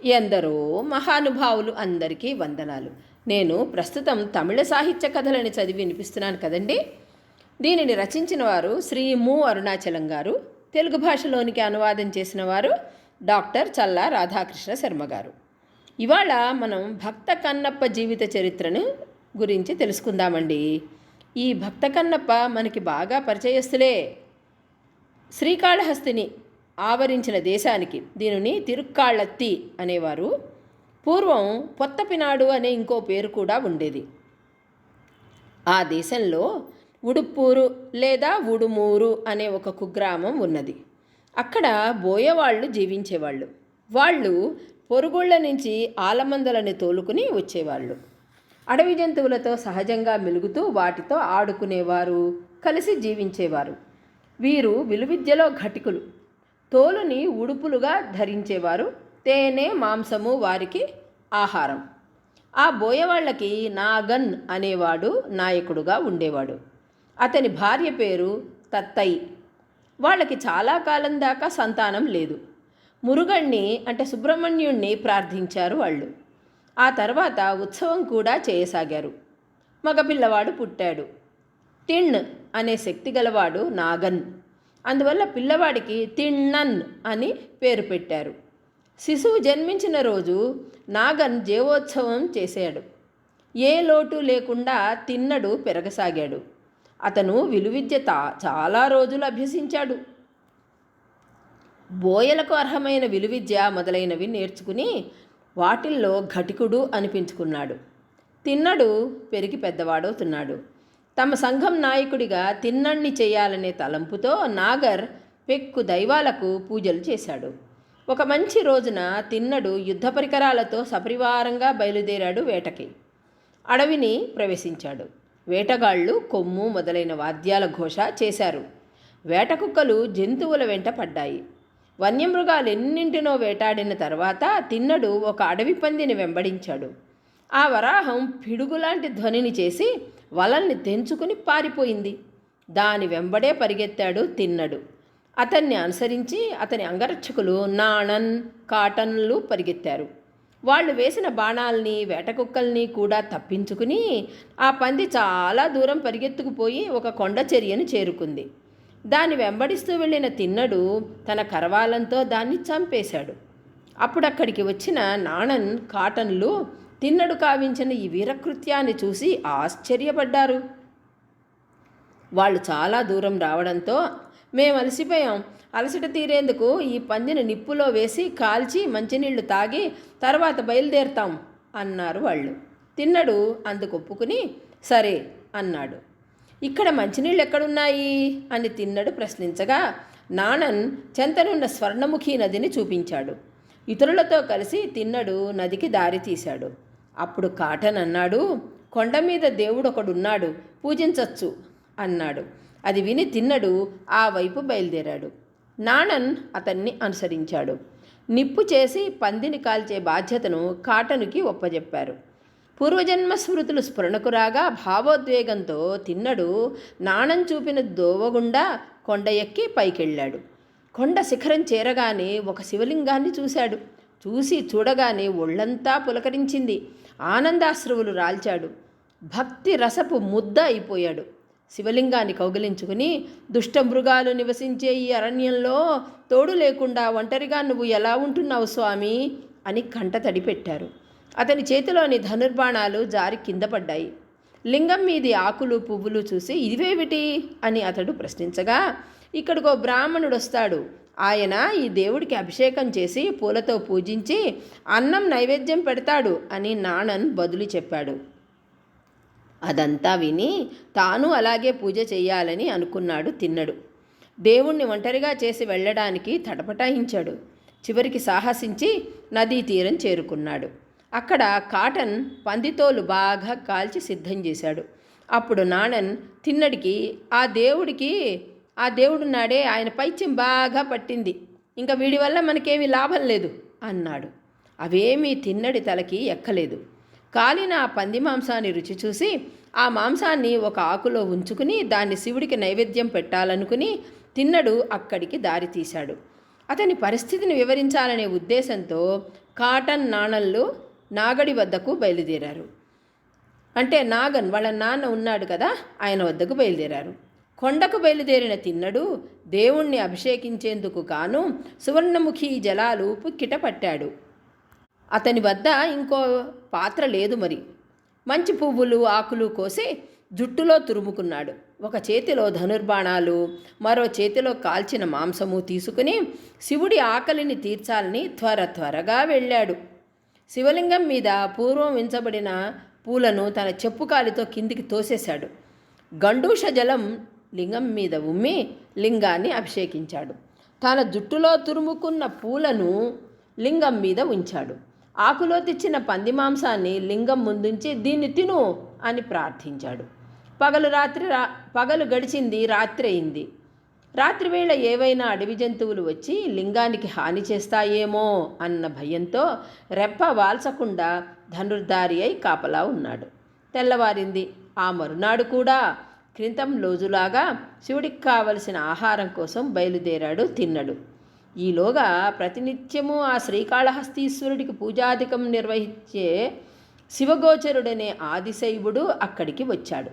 ఎందరో మహానుభావులు అందరికీ వందనాలు. నేను ప్రస్తుతం తమిళ సాహిత్య కథలని చదివి వినిపిస్తున్నాను కదండి. దీనిని రచించిన వారు శ్రీ ము. అరుణాచలం గారు. తెలుగు భాషలోనికి అనువాదం చేసిన వారు డాక్టర్ చల్లా రాధాకృష్ణ శర్మ గారు. ఇవాళ మనం భక్త కన్నప్ప జీవిత చరిత్రను గురించి తెలుసుకుందామండి. ఈ భక్త కన్నప్ప మనకి బాగా పరిచయస్తులే. శ్రీకాళహస్తిని ఆవరించిన దేశానికి దీనిని తిరుక్కాళ్ళత్తి అనేవారు. పూర్వం పొత్తపినాడు అనే ఇంకో పేరు కూడా ఉండేది. ఆ దేశంలో ఉడుప్పూరు లేదా ఉడుమూరు అనే ఒక కుగ్రామం ఉన్నది. అక్కడ బోయవాళ్ళు జీవించేవాళ్ళు. వాళ్ళు పొరుగుళ్ళ నుంచి ఆలమందలని తోలుకుని వచ్చేవాళ్ళు. అడవి జంతువులతో సహజంగా మెలుగుతూ వాటితో ఆడుకునేవారు, కలిసి జీవించేవారు. వీరు విలువిద్యలో ఘటికులు. తోలుని ఉడుపులుగా ధరించేవారు. తేనె మాంసము వారికి ఆహారం. ఆ బోయవాళ్ళకి నాగన్ అనేవాడు నాయకుడుగా ఉండేవాడు. అతని భార్య పేరు తత్తై. వాళ్ళకి చాలా కాలం దాకా సంతానం లేదు. మురుగణ్ణి అంటే సుబ్రహ్మణ్యుణ్ణి ప్రార్థించారు వాళ్ళు. ఆ తర్వాత ఉత్సవం కూడా చేయసాగారు. మగపిల్లవాడు పుట్టాడు. తిణ్ అనే శక్తి గలవాడు నాగన్. అందువల్ల పిల్లవాడికి తిన్నన్ అని పేరు పెట్టారు. శిశువు జన్మించిన రోజు నాగన్ జీవోత్సవం చేశాడు. ఏ లోటు లేకుండా తిన్నడు పెరగసాగాడు. అతను విలువిద్య చాలా రోజులు అభ్యసించాడు. బోయలకు అర్హమైన విలువిద్య మొదలైనవి నేర్చుకుని వాటిల్లో ఘటికుడు అనిపించుకున్నాడు. తిన్నడు పెరిగి పెద్దవాడవుతున్నాడు. తమ సంఘం నాయకుడిగా తిన్నణ్ణి చేయాలనే తలంపుతో నాగర్ పెక్కు దైవాలకు పూజలు చేశాడు. ఒక మంచి రోజున తిన్నడు యుద్ధ పరికరాలతో సపరివారంగా బయలుదేరాడు వేటకి. అడవిని ప్రవేశించాడు. వేటగాళ్ళు కొమ్ము మొదలైన వాద్యాల ఘోష చేశారు. వేట కుక్కలు జంతువుల వెంట పడ్డాయి. వన్యమృగాలు ఎన్నింటినో వేటాడిన తర్వాత తిన్నడు ఒక అడవి పందిని వెంబడించాడు. ఆ వరాహం పిడుగులాంటి ధ్వనిని చేసి వలల్ని తెంచుకుని పారిపోయింది. దాని వెంబడే పరిగెత్తాడు తిన్నడు. అతన్ని అనుసరించి అతని అంగరక్షకులు నాణన్, కాటన్లు పరిగెత్తారు. వాళ్ళు వేసిన బాణాల్ని వేటకుక్కల్ని కూడా తప్పించుకుని ఆ పంది చాలా దూరం పరిగెత్తుకుపోయి ఒక కొండ చర్యను చేరుకుంది. దాన్ని వెంబడిస్తూ వెళ్ళిన తిన్నడు తన కరవాలంతో దాన్ని చంపేశాడు. అప్పుడు అక్కడికి వచ్చిన నాణన్, కాటన్లు తిన్నడు కావించిన ఈ వీరకృత్యాన్ని చూసి ఆశ్చర్యపడ్డారు. వాళ్ళు చాలా దూరం రావడంతో మేము అలసిపోయాం. అలసట తీరేందుకు ఈ పందిని నిప్పులో వేసి కాల్చి మంచినీళ్లు తాగి తర్వాత బయలుదేరుతాం అన్నారు వాళ్ళు. తిన్నడు అందుకు ఒప్పుకుని సరే అన్నాడు. ఇక్కడ మంచినీళ్ళు ఎక్కడున్నాయి అని తిన్నడు ప్రశ్నించగా నాణన్ చెంతనున్న స్వర్ణముఖి నదిని చూపించాడు. ఇతరులతో కలిసి తిన్నడు నదికి దారి తీశాడు. అప్పుడు కాటన్ అన్నాడు, కొండ మీద దేవుడొకడున్నాడు, పూజించచ్చు అన్నాడు. అది విని తిన్నడు ఆ వైపు బయలుదేరాడు. నాణన్ అతన్ని అనుసరించాడు. నిప్పు చేసి పందిని కాల్చే బాధ్యతను కాటనుకి ఒప్పజెప్పారు. పూర్వజన్మ స్మృతులు స్ఫురణకు రాగా భావోద్వేగంతో తిన్నడు నాణం చూపిన దోవగుండా కొండ ఎక్కి పైకెళ్ళాడు. కొండ శిఖరం చేరగానే ఒక శివలింగాన్ని చూశాడు. చూడగానే ఒళ్ళంతా పులకరించింది. ఆనందాశ్రువులు రాల్చాడు. భక్తి రసపు ముద్ద అయిపోయాడు. శివలింగాన్ని కౌగిలించుకుని దుష్టమృగాలు నివసించే ఈ అరణ్యంలో తోడు లేకుండా ఒంటరిగా నువ్వు ఎలా ఉంటున్నావు స్వామి అని కంట తడిపెట్టారు. అతని చేతిలోని ధనుర్బాణాలు జారి కింద పడ్డాయి. లింగం మీది ఆకులు పువ్వులు చూసి ఇవేమిటి అని అతడు ప్రశ్నించగా ఇక్కడికో బ్రాహ్మణుడు వస్తాడు. ఆయన ఈ దేవుడికి అభిషేకం చేసి పూలతో పూజించి అన్నం నైవేద్యం పెడతాడు అని నాణన్ బదులు చెప్పాడు. అదంతా విని తాను అలాగే పూజ చేయాలని అనుకున్నాడు తిన్నడు. దేవుణ్ణి ఒంటరిగా చేసి వెళ్ళడానికి తటపటాయించాడు. చివరికి సాహసించి నదీ తీరం చేరుకున్నాడు. అక్కడ కాటన్ పందితోలు బాగా కాల్చి సిద్ధం చేశాడు. అప్పుడు నాణన్ తిన్నడికి ఆ దేవుడున్నాడే ఆయన పైత్యం బాగా పట్టింది, ఇంకా వీడి వల్ల మనకేమీ లాభం లేదు అన్నాడు. అవేమీ తిన్నడి తలకి ఎక్కలేదు. కాలిన ఆ పంది మాంసాన్ని రుచి చూసి ఆ మాంసాన్ని ఒక ఆకులో ఉంచుకుని దాన్ని శివుడికి నైవేద్యం పెట్టాలనుకుని తిన్నడు అక్కడికి దారి తీశాడు. అతని పరిస్థితిని వివరించాలనే ఉద్దేశంతో కాటన్ నాణళ్ళు నాగడి వద్దకు బయలుదేరారు. అంటే నాగన్ వాళ్ళ నాన్న ఉన్నాడు కదా, ఆయన వద్దకు బయలుదేరారు. కొండకు బయలుదేరిన తిన్నడు దేవుణ్ణి అభిషేకించేందుకు గాను సువర్ణముఖి జలాలు పుక్కిట పట్టాడు. అతని వద్ద ఇంకో పాత్ర లేదు మరి. మంచి పువ్వులు ఆకులు కోసి జుట్టులో తురుముకున్నాడు. ఒక చేతిలో ధనుర్బాణాలు, మరో చేతిలో కాల్చిన మాంసము తీసుకుని శివుడి ఆకలిని తీర్చాలని త్వరగా వెళ్ళాడు. శివలింగం మీద పూర్వం ఉంచబడిన పూలను తన చెప్పు కాలితో కిందికి తోసేశాడు. గండూష జలం లింగం మీద ఉమ్మి లింగాన్ని అభిషేకించాడు. తన జుట్టులో తురుముకున్న పూలను లింగం మీద ఉంచాడు. ఆకులో తెచ్చిన పంది మాంసాన్ని లింగం ముందుంచి దీన్ని తిను అని ప్రార్థించాడు. పగలు గడిచింది, రాత్రి అయింది. రాత్రివేళ ఏవైనా అడవి జంతువులు వచ్చి లింగానికి హాని చేస్తాయేమో అన్న భయంతో రెప్ప వాల్చకుండా ధనుర్ధారి అయి కాపలా ఉన్నాడు. తెల్లవారింది. ఆ మరునాడు కూడా క్రితం రోజులాగా శివుడికి కావలసిన ఆహారం కోసం బయలుదేరాడు తిన్నడు. ఈలోగా ప్రతినిత్యము ఆ శ్రీకాళహస్తీశ్వరుడికి పూజాధికం నిర్వహించే శివగోచరుడనే ఆదిశైవుడు అక్కడికి వచ్చాడు.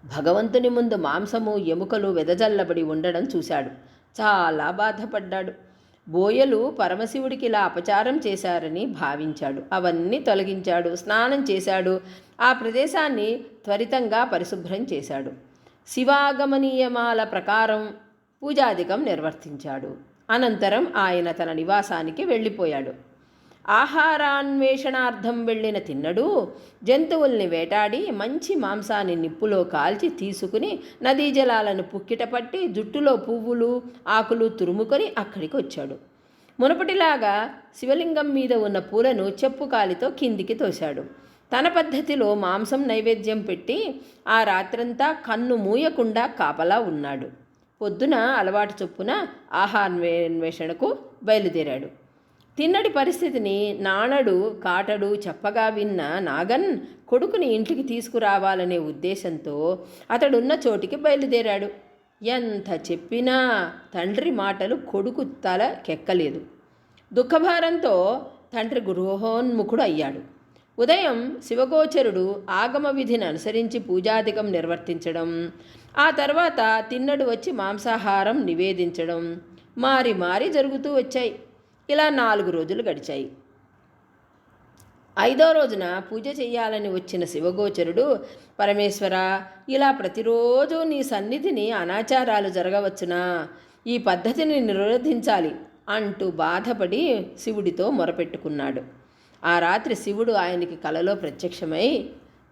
భగవంతుని ముందు మాంసము ఎముకలు వెదజల్లబడి ఉండడం చూశాడు. చాలా బాధపడ్డాడు. బోయలు పరమశివుడికి ఇలా అపచారం చేశారని భావించాడు. అవన్నీ తొలగించాడు. స్నానం చేశాడు. ఆ ప్రదేశాన్ని త్వరితంగా పరిశుభ్రం చేశాడు. శివాగమనీయమాల ప్రకారం పూజాధికం నిర్వర్తించాడు. అనంతరం ఆయన తన నివాసానికి వెళ్ళిపోయాడు. ఆహారాన్వేషణార్థం వెళ్ళిన తిన్నడు జంతువుల్ని వేటాడి మంచి మాంసాన్ని నిప్పులో కాల్చి తీసుకుని నదీ జలాలను పుక్కిట పట్టి జుట్టులో పువ్వులు ఆకులు తురుముకొని అక్కడికి వచ్చాడు. మునుపటిలాగా శివలింగం మీద ఉన్న పూలను చెప్పు కాలితో కిందికి తోశాడు. తన పద్ధతిలో మాంసం నైవేద్యం పెట్టి ఆ రాత్రంతా కన్ను మూయకుండా కాపలా ఉన్నాడు. పొద్దున అలవాటు చొప్పున ఆహారాన్వేషణకు బయలుదేరాడు. తిన్నడి పరిస్థితిని నాణడు కాటడు చెప్పగా విన్న నాగన్ కొడుకుని ఇంటికి తీసుకురావాలనే ఉద్దేశంతో అతడున్న చోటికి బయలుదేరాడు. ఎంత చెప్పినా తండ్రి మాటలు కొడుకు తలకెక్కలేదు. దుఃఖభారంతో తండ్రి గృహోన్ముఖుడు అయ్యాడు. ఉదయం శివగోచరుడు ఆగమ విధిని అనుసరించి పూజాధికం నిర్వర్తించడం, ఆ తర్వాత తిన్నడు వచ్చి మాంసాహారం నివేదించడం మారి జరుగుతూ వచ్చాయి. ఇలా 4 రోజులు గడిచాయి. 5వ రోజున పూజ చేయాలని వచ్చిన శివగోచరుడు, పరమేశ్వర, ఇలా ప్రతిరోజు నీ సన్నిధిని అనాచారాలు జరగవచ్చునా? ఈ పద్ధతిని నిరోధించాలి అంటూ బాధపడి శివుడితో మొరపెట్టుకున్నాడు. ఆ రాత్రి శివుడు ఆయనకి కలలో ప్రత్యక్షమై,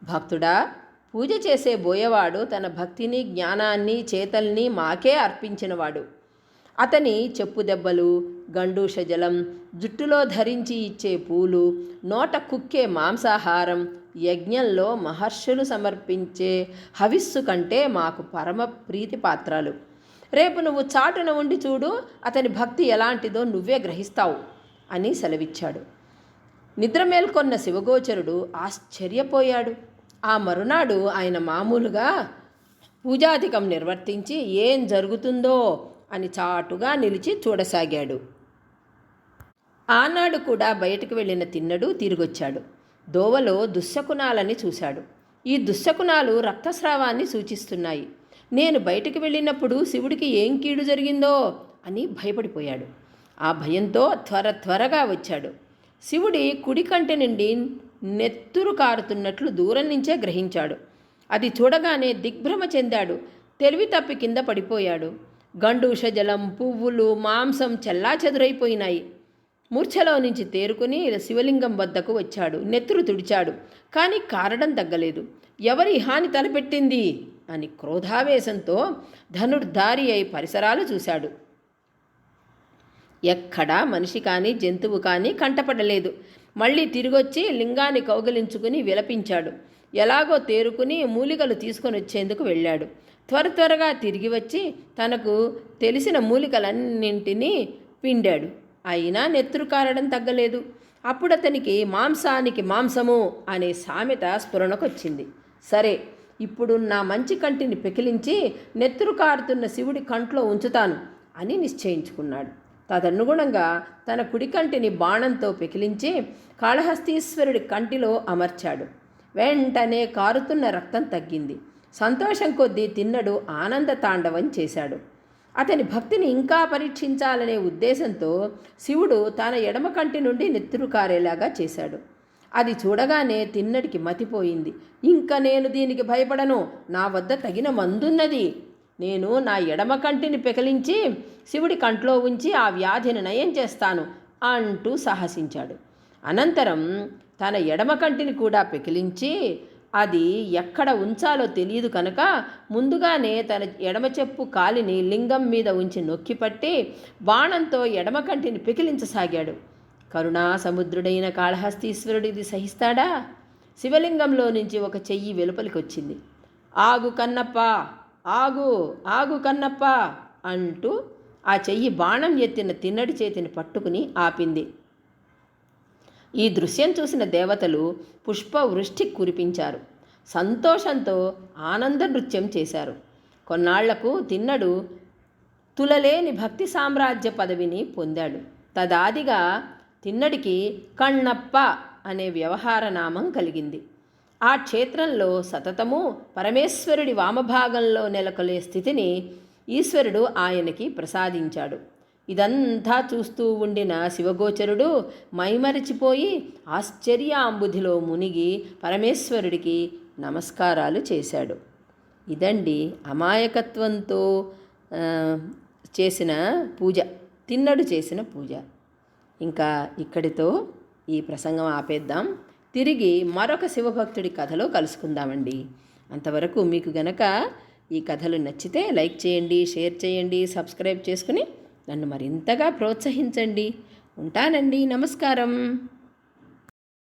భక్తుడా, పూజ చేసే బోయవాడు తన భక్తిని జ్ఞానాన్ని చేతల్ని మాకే అర్పించినవాడు. అతని చెప్పు దెబ్బలు, గండూష జలం, జుట్టులో ధరించి ఇచ్చే పూలు, నోట కుక్కే మాంసాహారం యజ్ఞంలో మహర్షులు సమర్పించే హవిస్సు కంటే మాకు పరమ ప్రీతి పాత్రాలు. రేపు నువ్వు చాటున ఉండి చూడు, అతని భక్తి ఎలాంటిదో నువ్వే గ్రహిస్తావు అని సెలవిచ్చాడు. నిద్ర మేల్కొన్న శివగోచరుడు ఆశ్చర్యపోయాడు. ఆ మరునాడు ఆయన మామూలుగా పూజాధికం నిర్వర్తించి ఏం జరుగుతుందో అని చాటుగా నిలిచి చూడసాగాడు. ఆనాడు కూడా బయటకు వెళ్ళిన తిన్నడు తిరిగొచ్చాడు. దోవలో దుశ్శకునాలని చూశాడు. ఈ దుశ్శకునాలు రక్తస్రావాన్ని సూచిస్తున్నాయి. నేను బయటకు వెళ్ళినప్పుడు శివుడికి ఏం కీడు జరిగిందో అని భయపడిపోయాడు. ఆ భయంతో త్వరగా వచ్చాడు. శివుడి కుడి కంటి నుండి నెత్తురు కారుతున్నట్లు దూరం నుంచే గ్రహించాడు. అది చూడగానే దిగ్భ్రమ చెందాడు. తెలివి తప్పి కింద పడిపోయాడు. గండూష జలం, పువ్వులు, మాంసం చెల్లాచెదురైపోయినాయి. మూర్ఛలో నుంచి తేరుకుని శివలింగం వద్దకు వచ్చాడు. నెత్తురు తుడిచాడు. కానీ కారడం తగ్గలేదు. ఎవరి హాని తలపెట్టింది అని క్రోధావేశంతో ధనుర్ధారి అయి పరిసరాలు చూశాడు. ఎక్కడా మనిషి కానీ జంతువు కానీ కంటపడలేదు. మళ్ళీ తిరిగొచ్చి లింగాన్ని కౌగిలించుకుని విలపించాడు. ఎలాగో తేరుకుని మూలికలు తీసుకొని వచ్చేందుకు వెళ్ళాడు. త్వరగా తిరిగి వచ్చి తనకు తెలిసిన మూలికలన్నింటినీ పిండాడు. అయినా నెత్తురు కారడం తగ్గలేదు. అప్పుడు అతనికి మాంసానికి మాంసము అనే సామెత స్ఫురణకొచ్చింది. సరే, ఇప్పుడు నా మంచి కంటిని పెకిలించి నెత్తురు కారుతున్న శివుడి కంట్లో ఉంచుతాను అని నిశ్చయించుకున్నాడు. తదనుగుణంగా తన కుడి కంటిని బాణంతో పెకిలించి కాళహస్తీశ్వరుడి కంటిలో అమర్చాడు. వెంటనే కారుతున్న రక్తం తగ్గింది. సంతోషం కొద్దీ తిన్నడు ఆనంద తాండవం చేశాడు. అతని భక్తిని ఇంకా పరీక్షించాలనే ఉద్దేశంతో శివుడు తన ఎడమ కంటి నుండి నెత్తురు కారేలాగా చేశాడు. అది చూడగానే తిన్నడికి మతిపోయింది. ఇంక నేను దీనికి భయపడను, నా వద్ద తగిన మందున్నది. నేను నా ఎడమ కంటిని పెకలించి శివుడి కంట్లో ఉంచి ఆ వ్యాధిని నయం చేస్తాను అంటూ సాహసించాడు. అనంతరం తన ఎడమ కంటిని కూడా పెకిలించి అది ఎక్కడ ఉంచాలో తెలియదు కనుక ముందుగానే తన ఎడమ చెప్పు కాలిని లింగం మీద ఉంచి నొక్కిపట్టి బాణంతో ఎడమ కంటిని పెకిలించసాగాడు. కరుణా సముద్రుడైన కాళహస్తీశ్వరుడిది సహిస్తాడా? శివలింగంలో నుంచి ఒక చెయ్యి వెలుపలికొచ్చింది. ఆగు కన్నప్ప, ఆగు ఆగు కన్నప్ప అంటూ ఆ చెయ్యి బాణం ఎత్తిన తిన్నడి చేతిని పట్టుకుని ఆపింది. ఈ దృశ్యం చూసిన దేవతలు పుష్పవృష్టి కురిపించారు. సంతోషంతో ఆనంద నృత్యం చేశారు. కొన్నాళ్లకు తిన్నడు తులలేని భక్తి సామ్రాజ్య పదవిని పొందాడు. తదాదిగా తిన్నడికి కన్నప్ప అనే వ్యవహార నామం కలిగింది. ఆ క్షేత్రంలో సతతము పరమేశ్వరుడి వామభాగంలో నెలకొలే స్థితిని ఈశ్వరుడు ఆయనకి ప్రసాదించాడు. ఇదంతా చూస్తూ ఉండిన శివగోచరుడు మైమరిచిపోయి ఆశ్చర్యాంబుధిలో మునిగి పరమేశ్వరుడికి నమస్కారాలు చేశాడు. ఇదండి అమాయకత్వంతో చేసిన పూజ, తిన్నడు చేసిన పూజ. ఇంకా ఇక్కడితో ఈ ప్రసంగం ఆపేద్దాం. తిరిగి మరొక శివభక్తుడి కథలో కలుసుకుందామండి. అంతవరకు మీకు గనక ఈ కథలు నచ్చితే లైక్ చేయండి, షేర్ చేయండి, సబ్స్క్రైబ్ చేసుకుని నన్ను మరింతగా ప్రోత్సహించండి. ఉంటానండి. నమస్కారం.